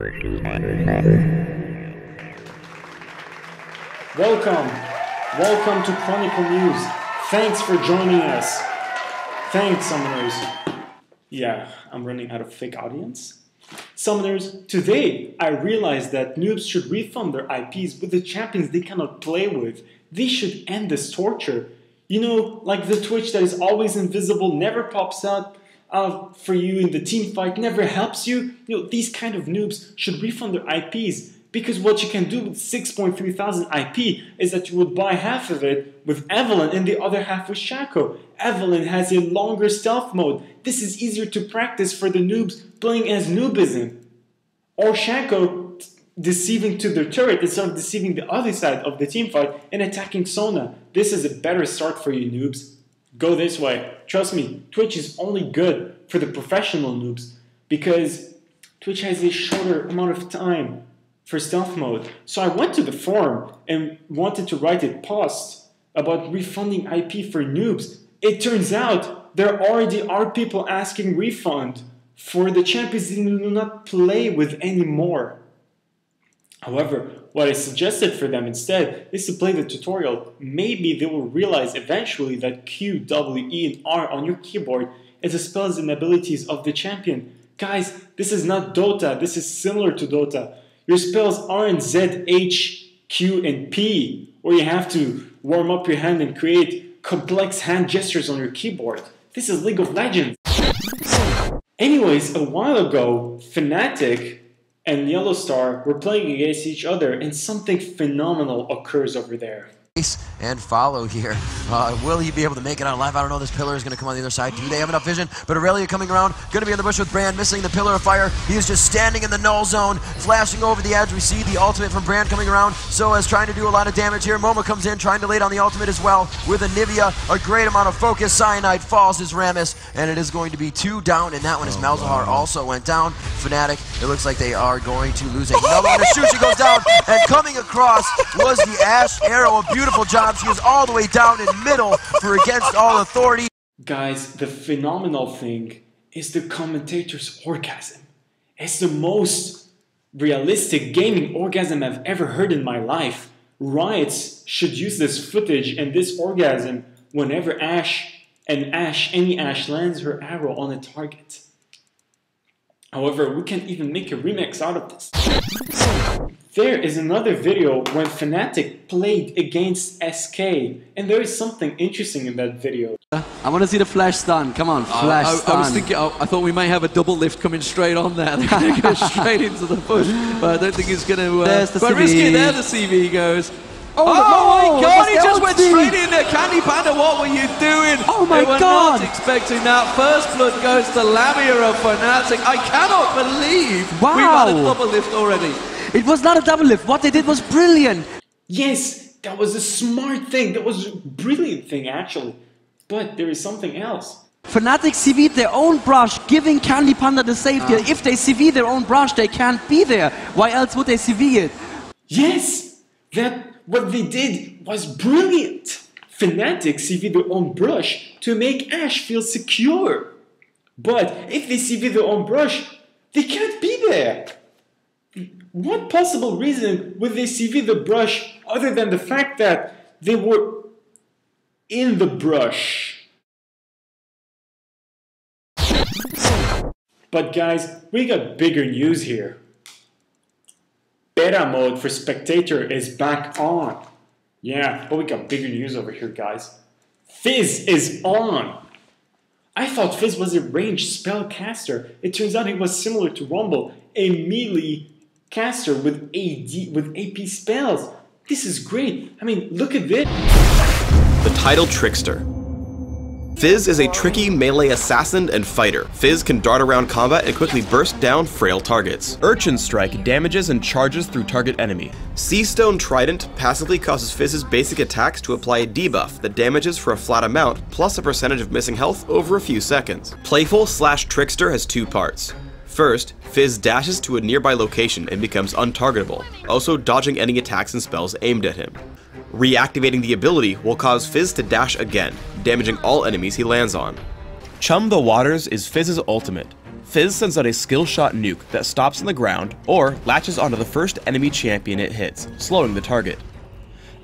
Welcome to Chronicle News. Thanks for joining us. Thanks, Summoners. Yeah, I'm running out of fake audience. Summoners, today I realized that noobs should refund their IPs with the champions they cannot play with. They should end this torture. You know, like the Twitch that is always invisible, never pops out for you in the team fight, never helps you. You know, these kind of noobs should refund their IPs. Because what you can do with 6.3 thousand IP is that you would buy half of it with Evelyn and the other half with Shaco. Evelyn has a longer stealth mode. This is easier to practice for the noobs playing as noobism. Or Shaco deceiving to their turret instead of deceiving the other side of the team fight and attacking Sona. This is a better start for you noobs. Go this way. Trust me, Twitch is only good for the professional noobs because Twitch has a shorter amount of time for stealth mode. So I went to the forum and wanted to write a post about refunding IP for noobs. It turns out there already are people asking refund for the champions they do not play with anymore. However, what I suggested for them instead is to play the tutorial. Maybe they will realize eventually that Q, W, E, and R on your keyboard is the spells and abilities of the champion. Guys, this is not Dota, this is similar to Dota. Your spells aren't Z, H, Q, and P, where you have to warm up your hand and create complex hand gestures on your keyboard. This is League of Legends. Anyways, a while ago, Fnatic and Yellow Star were playing against each other, and something phenomenal occurs over there. And follow here. Will he be able to make it out alive? I don't know. This pillar is going to come on the other side. Do they have enough vision? But Aurelia coming around, going to be in the bush with Brand, missing the pillar of fire. He is just standing in the null zone, flashing over the edge. We see the ultimate from Brand coming around. So is trying to do a lot of damage here. Momo comes in, trying to lay down the ultimate as well with Anivia. A great amount of focus. Cyanide falls as Rammus, and it is going to be 2 down in that one as Malzahar also went down. Fnatic, it looks like they are going to lose another one. Shushi goes down, and coming across was the Ash Arrow. A beautiful job. She is all the way down in middle for Against All Authority. Guys, the phenomenal thing is the commentator's orgasm. It's the most realistic gaming orgasm I've ever heard in my life. Riots should use this footage and this orgasm whenever any Ash lands her arrow on a target. However, we can even make a remix out of this. There is another video when Fnatic played against SK, and there is something interesting in that video. I want to see the flash stun. Come on, flash stun. I was thinking, I thought we may have a double lift coming straight on there. They're going to go straight into the push, but I don't think it's going to. There's the quite CV. risky. There the CV goes. Oh my God! He just went ulti. straight in there. Candy Panda, what were you doing? Oh my they were God! not expecting that. First blood goes to Lamia of Fnatic. I cannot believe we've had a double lift already. It was not a double lift. What they did was brilliant. Yes, that was a smart thing. That was a brilliant thing, actually. But there is something else. Fnatic CV'd their own brush, giving Candy Panda the safety. If they CV their own brush, they can't be there. Why else would they CV it? Yes, what they did was brilliant. Fnatic CV their own brush to make Ashe feel secure. But if they CV their own brush, they can't be there. What possible reason would they CV the brush other than the fact that they were in the brush? But guys, we got bigger news here. Beta mode for Spectator is back on. Yeah, but we got bigger news over here, guys. Fizz is on. I thought Fizz was a ranged spellcaster. It turns out he was similar to Rumble, a melee caster with AP spells. This is great. I mean, look at this. The title Trickster. Fizz is a tricky melee assassin and fighter. Fizz can dart around combat and quickly burst down frail targets. Urchin Strike damages and charges through target enemy. Seastone Trident passively causes Fizz's basic attacks to apply a debuff that damages for a flat amount plus a percentage of missing health over a few seconds. Playful/Trickster has 2 parts. First, Fizz dashes to a nearby location and becomes untargetable, also dodging any attacks and spells aimed at him. Reactivating the ability will cause Fizz to dash again, damaging all enemies he lands on. Chum the Waters is Fizz's ultimate. Fizz sends out a skill shot nuke that stops on the ground or latches onto the first enemy champion it hits, slowing the target.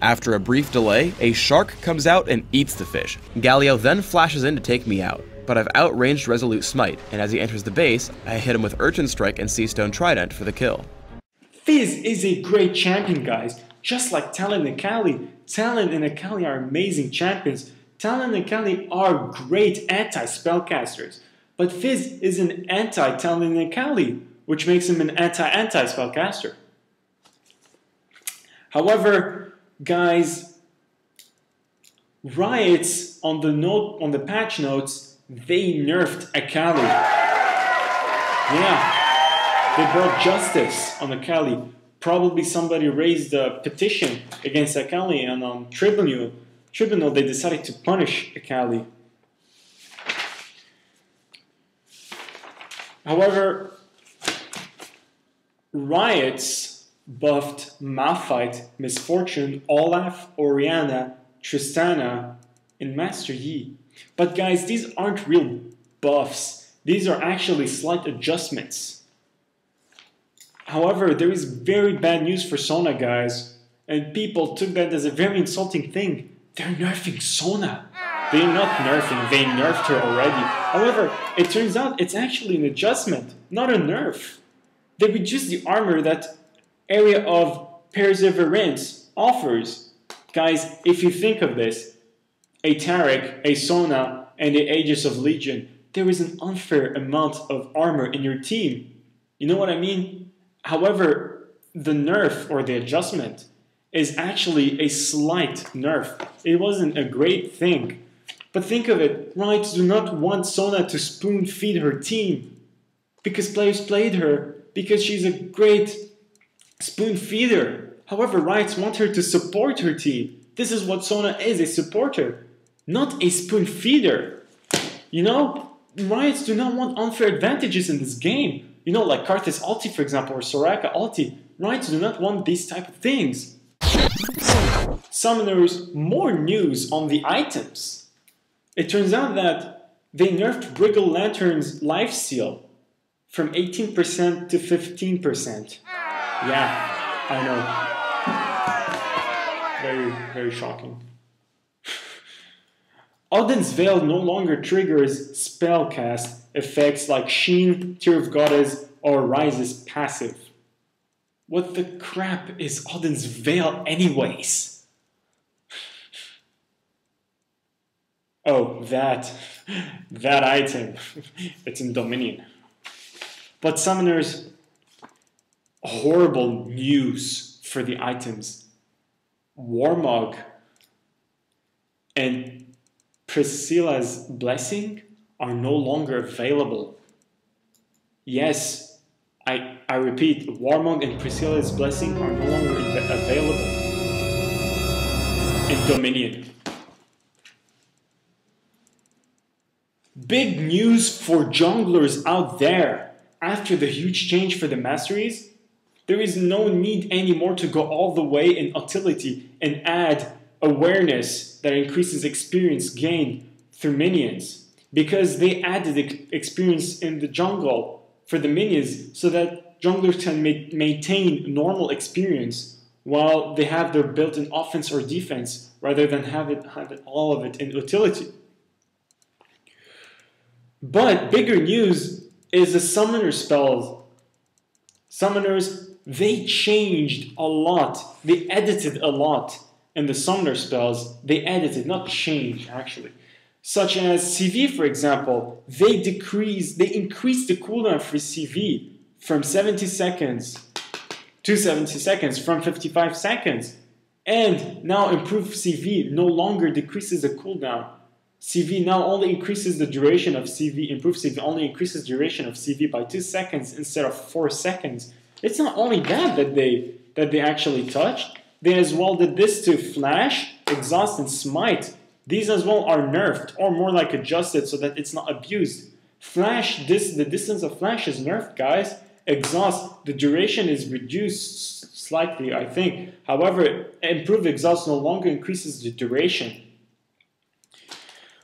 After a brief delay, a shark comes out and eats the fish. Galio then flashes in to take me out, but I've outranged Resolute Smite, and as he enters the base, I hit him with Urchin Strike and Seastone Trident for the kill. Fizz is a great champion, guys. Just like Talon and Akali. Talon and Akali are amazing champions. Talon and Akali are great anti-spellcasters. But Fizz is an anti-Talon and Akali, which makes him an anti-spellcaster. However, guys, Riot's on the patch notes, they nerfed Akali. Yeah. They brought justice on Akali. Probably somebody raised a petition against Akali, and on Tribunal they decided to punish Akali. However, Riot's buffed Malphite, Misfortune, Olaf, Orianna, Tristana, and Master Yi. But guys, these aren't real buffs. These are actually slight adjustments. However, there is very bad news for Sona, guys, and people took that as a very insulting thing. They're nerfing Sona. They're not nerfing, they nerfed her already. However, it turns out it's actually an adjustment, not a nerf. They reduced the armor that Area of Perseverance offers. Guys, if you think of this, a Taric, a Sona, and the Aegis of Legion, there is an unfair amount of armor in your team. You know what I mean? However, the nerf or the adjustment is actually a slight nerf. It wasn't a great thing. But think of it, Riot do not want Sona to spoon feed her team because players played her because she's a great spoon feeder. However, Riot want her to support her team. This is what Sona is, a supporter, not a spoon feeder. You know, Riot do not want unfair advantages in this game. You know, like Karthus ulti, for example, or Soraka ulti. Riot do not want these type of things. Summoners, more news on the items. It turns out that they nerfed Wriggle Lantern's lifesteal from 18% to 15%. Yeah, I know. Very, very shocking. Odin's Veil no longer triggers spellcast effects like Sheen, Tear of Goddess, or Rise's passive. What the crap is Odin's Veil anyways? Oh, that item. It's in Dominion. But summoners, horrible news for the items. Warmog and Priscilla's Blessing are no longer available. Yes, I repeat, Warmog and Priscilla's Blessing are no longer available in Dominion. Big news for junglers out there. After the huge change for the Masteries, there is no need anymore to go all the way in utility and add awareness that increases experience gained through minions, because they added experience in the jungle for the minions so that junglers can maintain normal experience while they have their built-in offense or defense rather than have all of it in utility. But bigger news is the summoner spells. Summoners, they changed a lot. They edited a lot in the summoner spells. They edited, not changed actually. Such as CV, for example, they increased the cooldown for CV from 70 seconds to 70 seconds, from 55 seconds. And now improved CV no longer decreases the cooldown. CV now only increases the duration of CV, improved CV only increases duration of CV by 2 seconds instead of 4 seconds. It's not only that they actually touched, they as well did this to Flash, Exhaust, and Smite. These as well are nerfed, or more like adjusted so that it's not abused. Flash, the distance of Flash is nerfed, guys. Exhaust, the duration is reduced slightly, I think. However, improved Exhaust no longer increases the duration.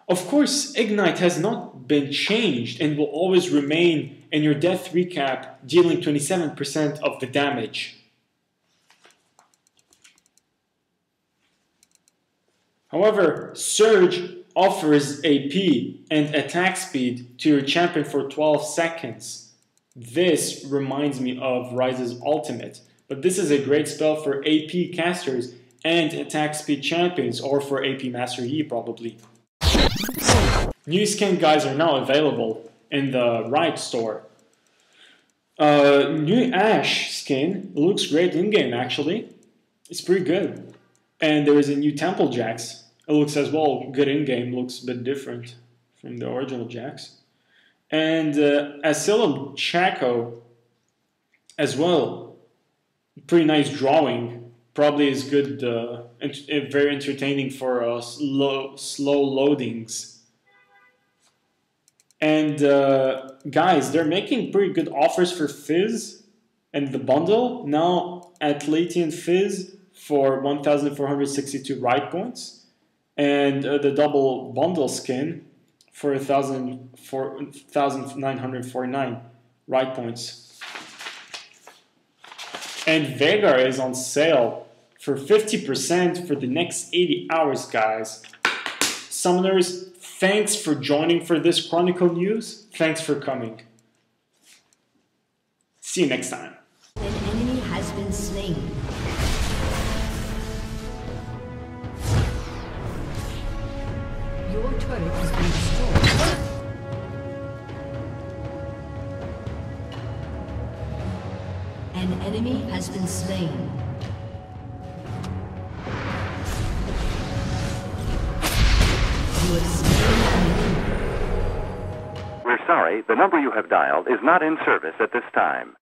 Of course, Ignite has not been changed and will always remain and your death recap dealing 27% of the damage. However, Surge offers AP and attack speed to your champion for 12 seconds. This reminds me of Ryze's ultimate, but this is a great spell for AP casters and attack speed champions, or for AP Master Yi probably. New skin guys are now available in the Riot store. New Ashe skin looks great in-game actually. It's pretty good. And there is a new Temple Jax. It looks as well good in-game, looks a bit different from the original Jax. And Asylum Chaco as well. Pretty nice drawing. Probably is good, very entertaining for slow loadings. And guys, they're making pretty good offers for Fizz and the bundle. Now Atlatean Fizz for 1,462 Riot points. And the double bundle skin for 1,949 Riot points. And Veigar is on sale for 50% for the next 80 hours, guys. Summoners, thanks for joining for this Chronicle news. Thanks for coming. See you next time. An enemy has been slain. Your turret has been destroyed. An enemy has been slain. You have slain an enemy. We're sorry, the number you have dialed is not in service at this time.